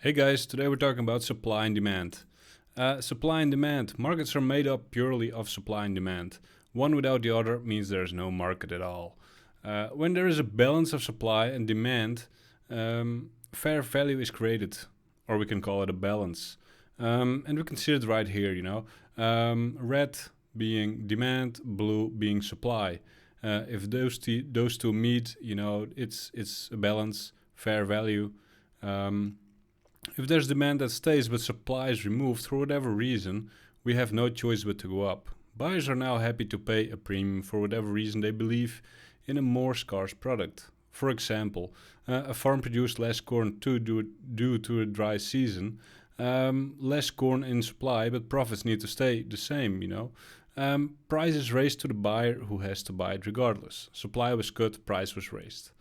Hey guys, today we're talking about supply and demand. Supply and demand. Markets are made up purely of supply and demand. One without the other means there's no market at all. When there is a balance of supply and demand, fair value is created, or we can call it a balance. And we can see it right here, red being demand, blue being supply. If those two meet, it's a balance, fair value. If there's demand that stays but supply is removed for whatever reason, we have no choice but to go up. Buyers are now happy to pay a premium for whatever reason they believe in a more scarce product. For example, a farm produced less corn due to a dry season, less corn in supply, but profits need to stay the same. Price is raised to the buyer who has to buy it regardless. Supply was cut, price was raised.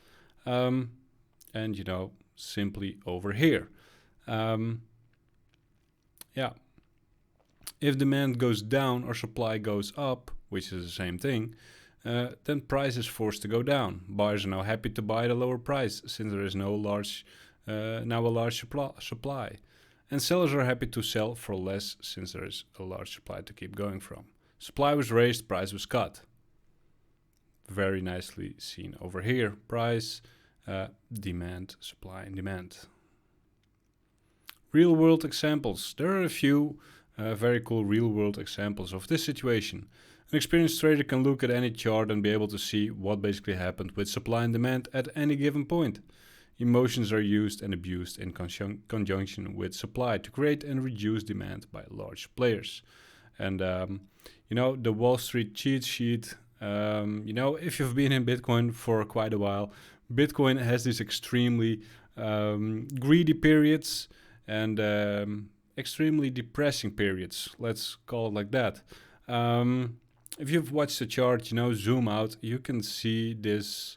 Simply over here. If demand goes down or supply goes up, which is the same thing, then price is forced to go down. Buyers are now happy to buy at a lower price since there is now a large supply. And sellers are happy to sell for less since there is a large supply to keep going from. Supply was raised, price was cut. Very nicely seen over here. Price, demand, supply and demand. Real world examples. There are a few very cool real world examples of this situation. An experienced trader can look at any chart and be able to see what basically happened with supply and demand at any given point. Emotions are used and abused in conjunction with supply to create and reduce demand by large players. And the Wall Street cheat sheet, if you've been in Bitcoin for quite a while, Bitcoin has these extremely greedy periods and extremely depressing periods. Let's call it like that. If you've watched the chart, zoom out, you can see this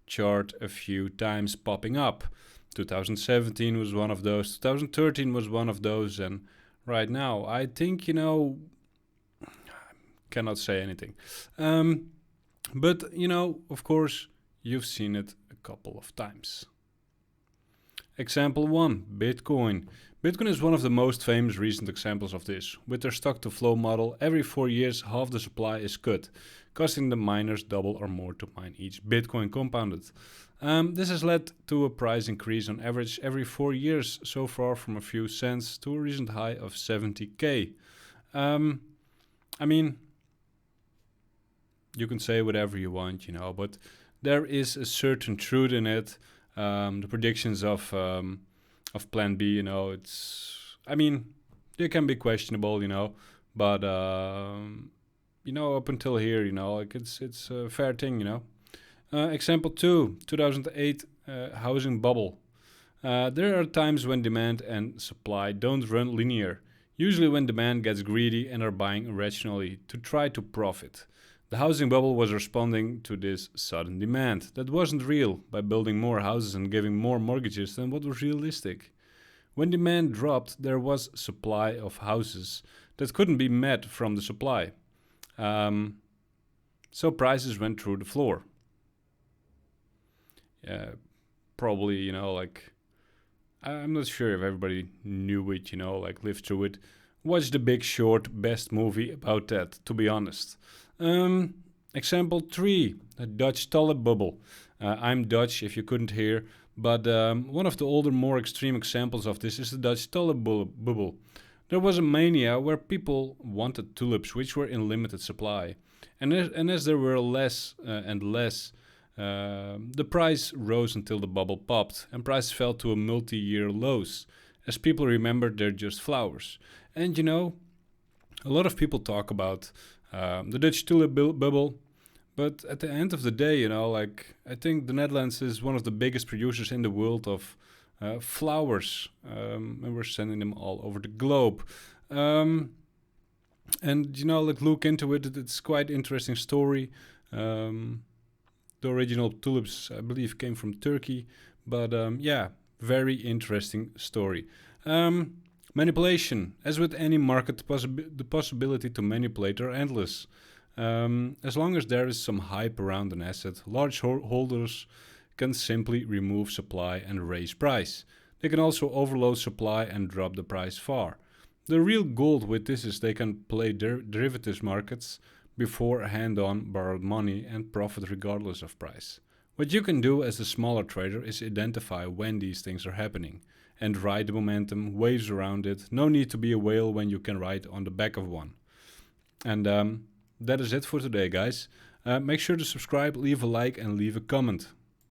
chart a few times popping up. 2017 was one of those, 2013 was one of those, and right now, I think, cannot say anything. But, of course, you've seen it a couple of times. Example 1, Bitcoin. Bitcoin is one of the most famous recent examples of this. With their stock-to-flow model, every 4 years half the supply is cut, costing the miners double or more to mine each Bitcoin compounded. This has led to a price increase on average every 4 years so far, from a few cents to a recent high of 70k. You can say whatever you want, but there is a certain truth in it. The predictions of Plan B, they can be questionable, but up until here, it's a fair thing, Example 2, 2008 housing bubble. There are times when demand and supply don't run linear. Usually when demand gets greedy and are buying irrationally to try to profit. The housing bubble was responding to this sudden demand that wasn't real by building more houses and giving more mortgages than what was realistic. When demand dropped, there was supply of houses that couldn't be met from the supply. So prices went through the floor. Probably, I'm not sure if everybody knew it, lived through it. Watch The Big Short, best movie about that, to be honest. Example 3, the Dutch Tulip bubble. I'm Dutch, if you couldn't hear, but one of the older, more extreme examples of this is the Dutch Tulip bubble. There was a mania where people wanted tulips which were in limited supply. And as there were less and less, the price rose until the bubble popped, and price fell to a multi-year lows. As people remembered, they're just flowers. And a lot of people talk about the Dutch tulip bubble, but at the end of the day, I think the Netherlands is one of the biggest producers in the world of flowers, and we're sending them all over the globe. Look into it. It's quite interesting story. The original tulips, I believe, came from Turkey, but very interesting story. Manipulation. As with any market, the possibility to manipulate are endless. As long as there is some hype around an asset, large holders can simply remove supply and raise price. They can also overload supply and drop the price far. The real gold with this is they can play derivatives markets before hand-on borrowed money and profit regardless of price. What you can do as a smaller trader is identify when these things are happening and ride the momentum, waves around it. No need to be a whale when you can ride on the back of one. And that is it for today, guys. Make sure to subscribe, leave a like and leave a comment.